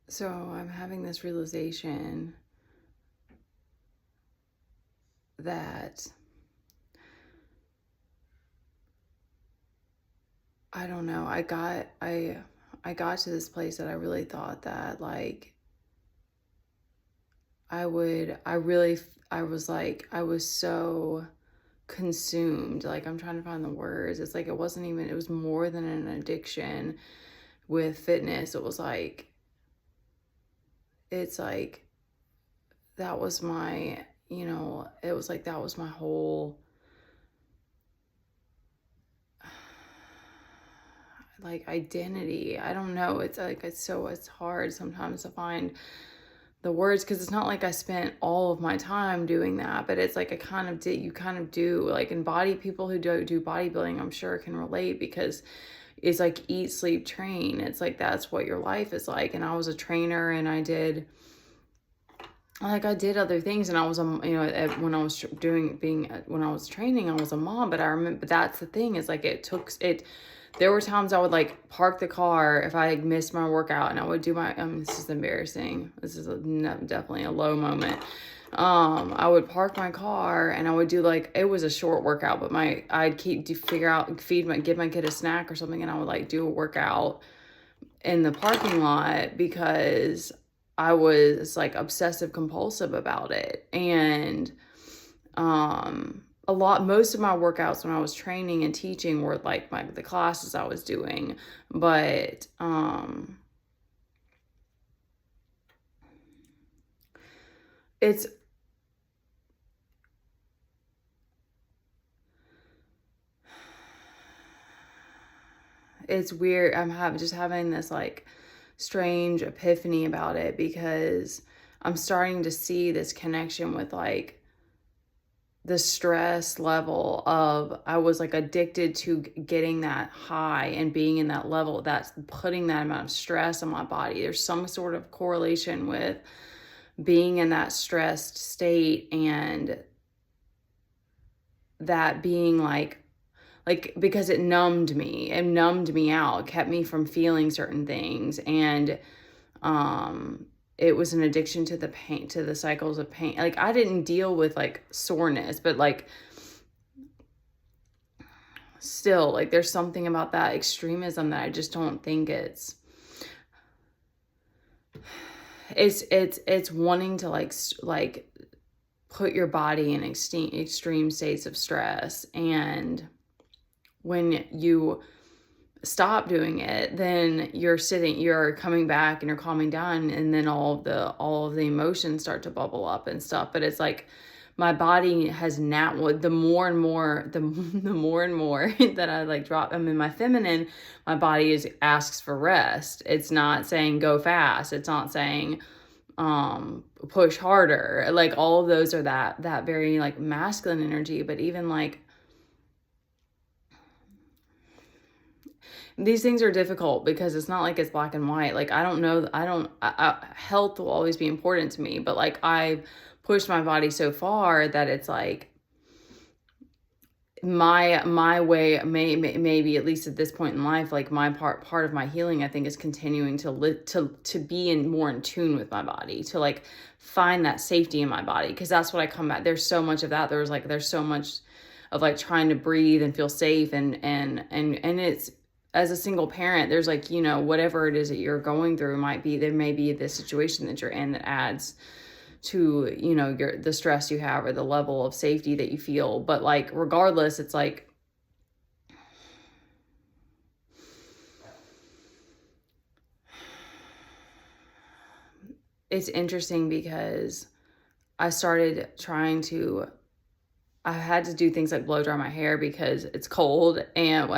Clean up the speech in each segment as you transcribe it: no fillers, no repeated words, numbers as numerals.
So I'm having this realization that I don't know. I got to this place that I really thought that like I was like I was so consumed. Like I'm trying to find the words. It's like it was more than an addiction with fitness. It's like that was my, it was like that was my whole like identity. I don't know. It's hard sometimes to find the words because it's not like I spent all of my time doing that, but it's like I kind of did. You kind of do like in body people who do bodybuilding, I'm sure can relate because it's like eat, sleep, train. It's like that's what your life is like. And I was a trainer and I did other things and I was when I was when I was training I was a mom, but I remember, but that's the thing is like there were times I would like park the car if I missed my workout and I would do this is embarrassing, definitely a low moment. I would park my car and I would do like, it was a short workout, but I'd give my kid a snack or something, and I would like do a workout in the parking lot because I was like obsessive compulsive about it. And most of my workouts when I was training and teaching were like the classes I was doing, but it's it's weird. Just having this like strange epiphany about it because I'm starting to see this connection with like the stress level of I was like addicted to getting that high and being in that level that's putting that amount of stress on my body. There's some sort of correlation with being in that stressed state and that being like because it numbed me out, kept me from feeling certain things. And it was an addiction to the pain, to the cycles of pain. Like I didn't deal with like soreness, but like still like there's something about that extremism that I just don't think it's wanting to like put your body in extreme states of stress. And when you stop doing it, then you're coming back and you're calming down, and then all of the emotions start to bubble up and stuff. But it's like my body has now, the more and more the more and more that I like drop, I'm in my feminine, my body asks for rest. It's not saying go fast, it's not saying push harder. Like all of those are that very like masculine energy. But even like these things are difficult because it's not like it's black and white. Like I don't know, health will always be important to me, but like I've pushed my body so far that it's like my way maybe at least at this point in life, like my part of my healing I think is continuing to be more in tune with my body, to like find that safety in my body, because that's what I come back. There's so much of that. There's so much of like trying to breathe and feel safe, and it's, as a single parent, there's like, whatever it is that you're going through, there may be this situation that you're in that adds to, the stress you have or the level of safety that you feel. But like regardless, it's like it's interesting because I had to do things like blow dry my hair because it's cold, and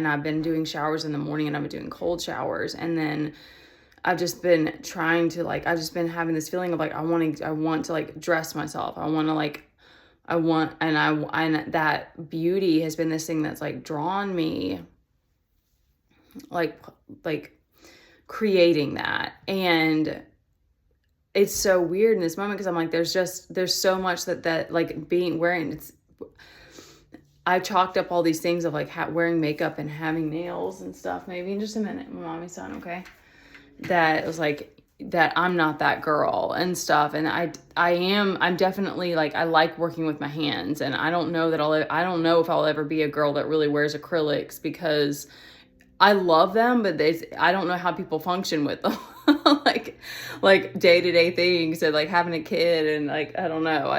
I've been doing showers in the morning, and I've been doing cold showers. And then I've just been I've just been having this feeling of like I want to like dress myself. And that beauty has been this thing that's like drawn me, like creating that. And it's so weird in this moment because I'm like, there's so much that like I chalked up all these things of like wearing makeup and having nails and stuff. Maybe in just a minute, mommy's son, okay? That was like, that I'm not that girl and stuff. And I'm definitely like, I like working with my hands, and I don't know I don't know if I'll ever be a girl that really wears acrylics, because I love them, but I don't know how people function with them. like day-to-day things, and like having a kid, and like, I don't know.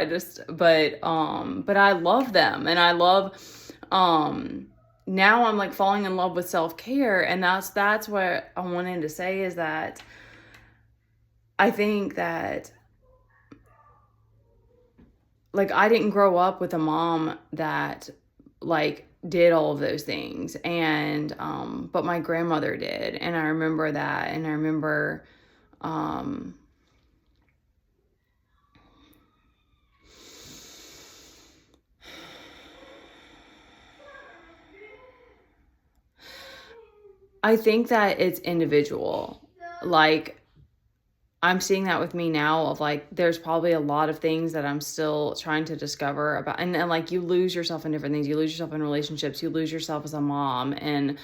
But I love them, and I love, now I'm like falling in love with self-care. And that's what I wanted to say, is that I think that, like, I didn't grow up with a mom that like did all of those things, and but my grandmother did, and I remember that. And I remember, I think that it's individual. Like, I'm seeing that with me now, of like, there's probably a lot of things that I'm still trying to discover about. And like, you lose yourself in different things. You lose yourself in relationships. You lose yourself as a mom, and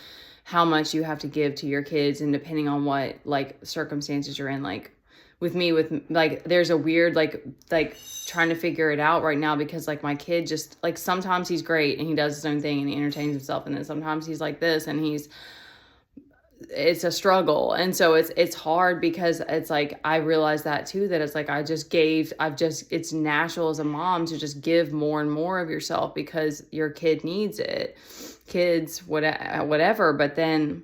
how much you have to give to your kids, and depending on what like circumstances you're in. Like with me, with like, there's a weird, like trying to figure it out right now, because like my kid just like, sometimes he's great and he does his own thing and he entertains himself. And then sometimes he's like this, and it's a struggle. And so it's hard, because it's like, I realize that too, that it's like, it's natural as a mom to just give more and more of yourself, because your kid needs it, kids, whatever. But then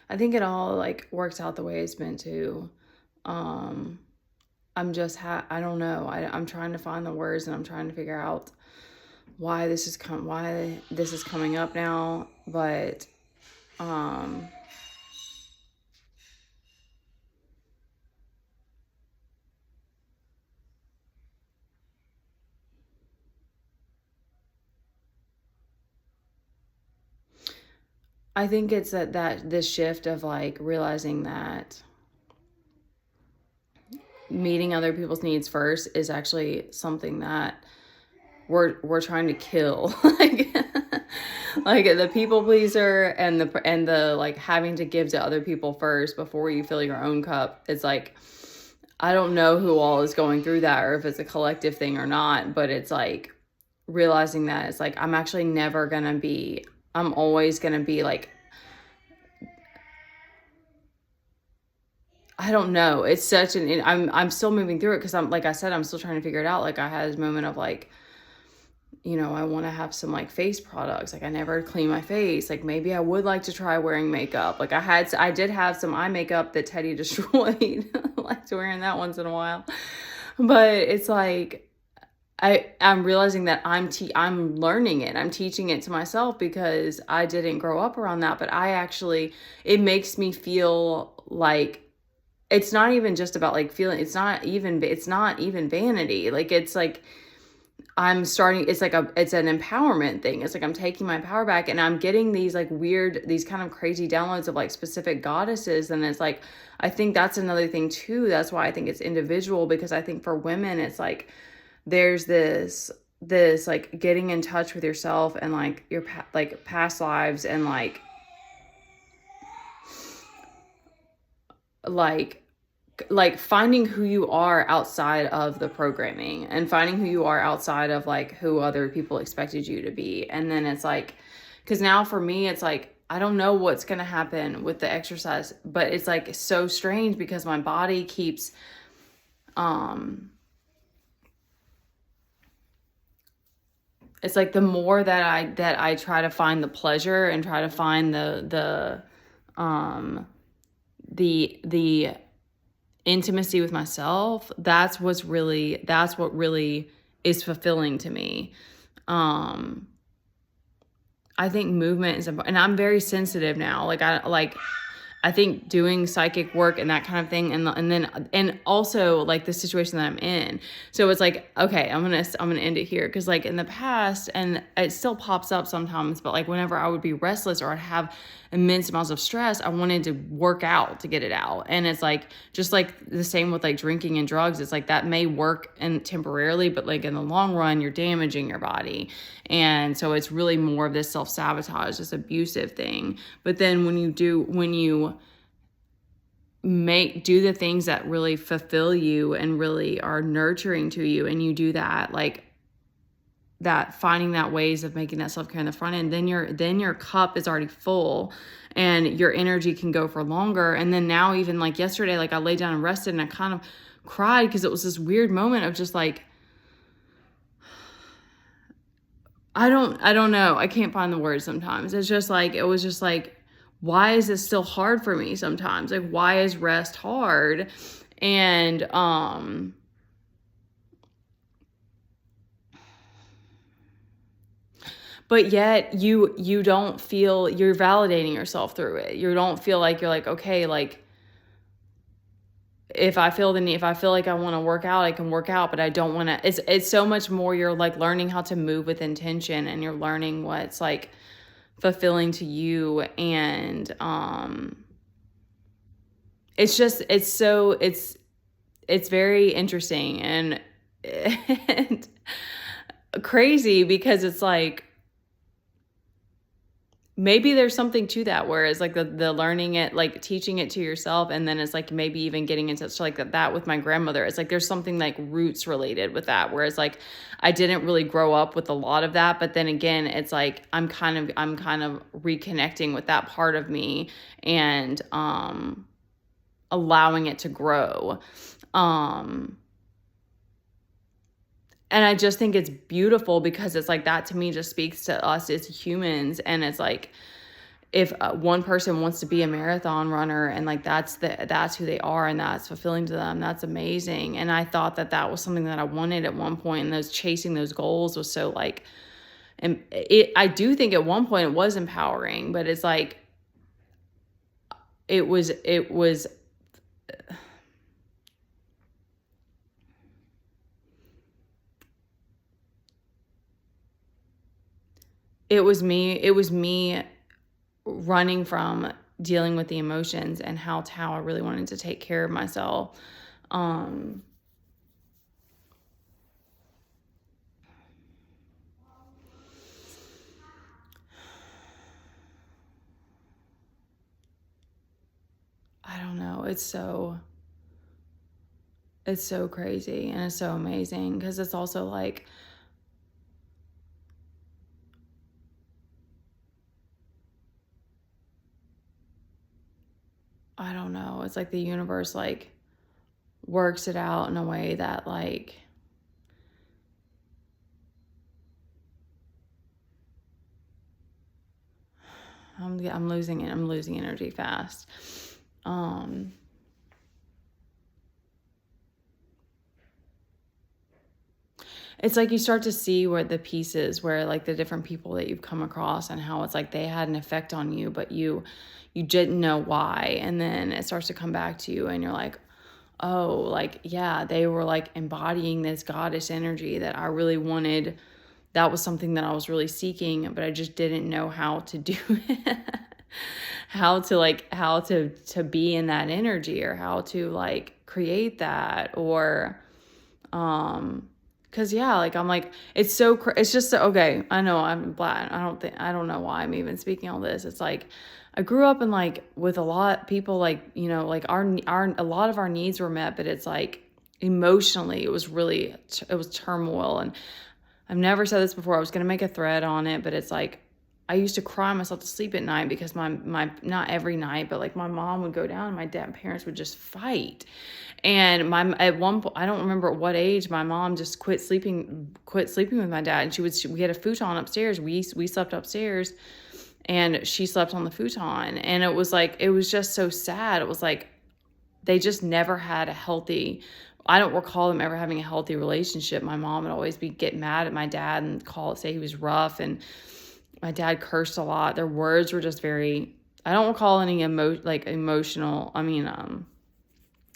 I think it all like works out the way it's meant to. Um, I don't know. I'm trying to find the words, and I'm trying to figure out why why this is coming up now. But, um, I think it's that this shift of like realizing that meeting other people's needs first is actually something that we're trying to kill. Like the people pleaser, and the like having to give to other people first before you fill your own cup. It's like, I don't know who all is going through that, or if it's a collective thing or not, but it's like realizing that it's like, I'm always gonna be like, I don't know. It's such I'm still moving through it, because I'm, like I said, I'm still trying to figure it out. Like, I had this moment of like, I want to have some like face products. Like, I never clean my face. Like, maybe I would like to try wearing makeup. Like, I did have some eye makeup that Teddy destroyed. I liked wearing that once in a while. But it's like, I'm realizing that I'm learning it. I'm teaching it to myself, because I didn't grow up around that. But it makes me feel like, it's not even just about like feeling, it's not even vanity. Like, it's like, it's an empowerment thing. It's like, I'm taking my power back, and I'm getting these like these kind of crazy downloads of like specific goddesses. And it's like, I think that's another thing too. That's why I think it's individual, because I think for women, it's like, there's this like getting in touch with yourself, and like your past lives, and like finding who you are outside of the programming, and finding who you are outside of like who other people expected you to be. And then it's like, because now for me, it's like, I don't know what's going to happen with the exercise, but it's like so strange, because my body keeps, it's like the more that I try to find the pleasure, and try to find the intimacy with myself, that's what really is fulfilling to me. I think movement is important, and I'm very sensitive now. I think doing psychic work and that kind of thing, and also like the situation that I'm in. So it's like, okay, I'm gonna end it here, because like in the past, and it still pops up sometimes, but like whenever I would be restless or I'd have immense amounts of stress, I wanted to work out to get it out. And it's like, just like the same with like drinking and drugs. It's like that may work and temporarily, but like in the long run, you're damaging your body. And so it's really more of this self-sabotage, this abusive thing. But then when you do the things that really fulfill you and really are nurturing to you, and you do that, like that, finding that ways of making that self-care in the front end, then your cup is already full and your energy can go for longer. And then now, even like yesterday, like I laid down and rested, and I kind of cried because it was this weird moment of just like, I don't know. I can't find the words sometimes. It's just like, it was just like, why is this still hard for me sometimes? Like, why is rest hard? And, but yet you don't feel you're validating yourself through it. You don't feel like you're like, okay, like if I feel like I want to work out, I can work out, but I don't want to. It's so much more. You're like learning how to move with intention, and you're learning what's like fulfilling to you. And it's very interesting and crazy, because it's like, maybe there's something to that, whereas like the learning it, like teaching it to yourself, and then it's like maybe even getting into touch like that with my grandmother. It's like there's something like roots related with that, whereas like I didn't really grow up with a lot of that. But then again, it's like I'm kind of reconnecting with that part of me, and allowing it to grow. And I just think it's beautiful, because it's like that to me just speaks to us as humans. And it's like, if one person wants to be a marathon runner, and like that's who they are, and that's fulfilling to them, that's amazing. And I thought that was something that I wanted at one point, and chasing those goals was so like, and I do think at one point it was empowering, but it's like, it was me running from dealing with the emotions, and how I really wanted to take care of myself. I don't know. It's so crazy, and it's so amazing, because it's also like, I don't know. It's like the universe like works it out in a way that like, I'm losing it. I'm losing energy fast. It's like you start to see where the pieces, where like the different people that you've come across, and how it's like they had an effect on you, but you didn't know why. And then it starts to come back to you, and you're like, oh, like, yeah, they were like embodying this goddess energy that I really wanted. That was something that I was really seeking, but I just didn't know how to do it. how to be in that energy, or how to like create that, or because yeah, like I'm like, it's just okay. I know I'm black. I don't know why I'm even speaking all this. It's like, I grew up in like with a lot people, like, you know, like our a lot of our needs were met, but it's like emotionally it was turmoil. And I've never said this before. I was going to make a thread on it, but it's like, I used to cry myself to sleep at night, because my not every night, but like my mom would go down, and my parents would just fight. And at one point, I don't remember at what age, my mom just quit sleeping with my dad. And we had a futon upstairs. We slept upstairs, and she slept on the futon. And it was like, it was just so sad. It was like, they just never had a healthy, I don't recall them ever having a healthy relationship. My mom would always get mad at my dad and say he was rough. And my dad cursed a lot. Their words were just very I don't call any emotional,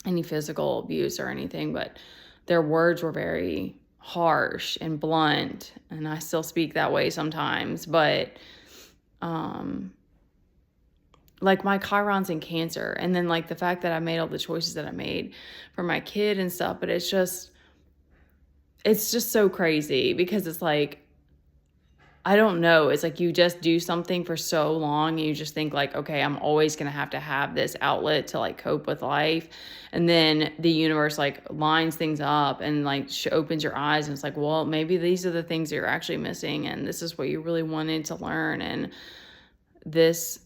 any physical abuse or anything, but their words were very harsh and blunt, and I still speak that way sometimes, but like my Chiron's in Cancer, and then like the fact that I made all the choices that I made for my kid and stuff, but it's just so crazy because it's like, I don't know. It's like you just do something for so long and you just think like, okay, I'm always going to have this outlet to like cope with life. And then the universe like lines things up and like opens your eyes and it's like, well, maybe these are the things that you're actually missing. And this is what you really wanted to learn. And this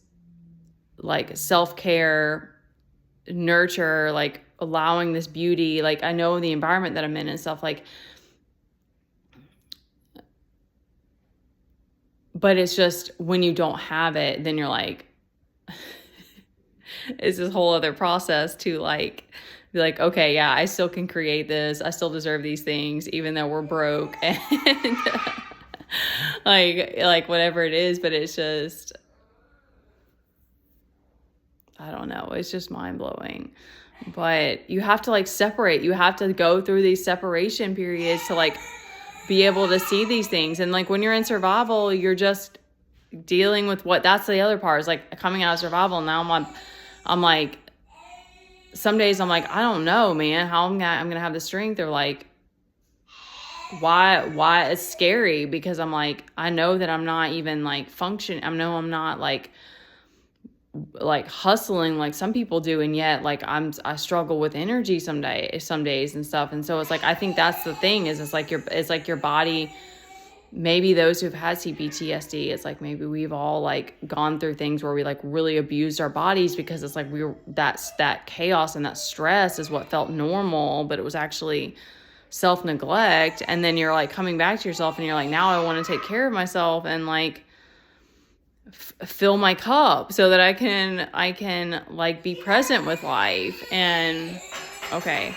like self-care, nurture, like allowing this beauty, like I know the environment that I'm in and stuff like, but it's just when you don't have it, then you're like, it's this whole other process to like, be like, okay, yeah, I still can create this. I still deserve these things, even though we're broke and like whatever it is. But it's just, I don't know. It's just mind blowing. But you have to like separate. You have to go through these separation periods to like be able to see these things. And like when you're in survival, you're just dealing with that's the other part is like coming out of survival. Now I'm like, some days I'm like, I don't know, man, how I'm gonna have the strength, or like why it's scary because I'm like, I know that I'm not even like functioning. I know I'm not like hustling like some people do, and yet like I struggle with energy some days and stuff. And so it's like, I think that's the thing is it's like your body, maybe those who've had CPTSD, it's like maybe we've all like gone through things where we like really abused our bodies because it's like that chaos and that stress is what felt normal, but it was actually self-neglect. And then you're like coming back to yourself and you're like, now I want to take care of myself and like fill my cup so that I can like be present with life. And okay,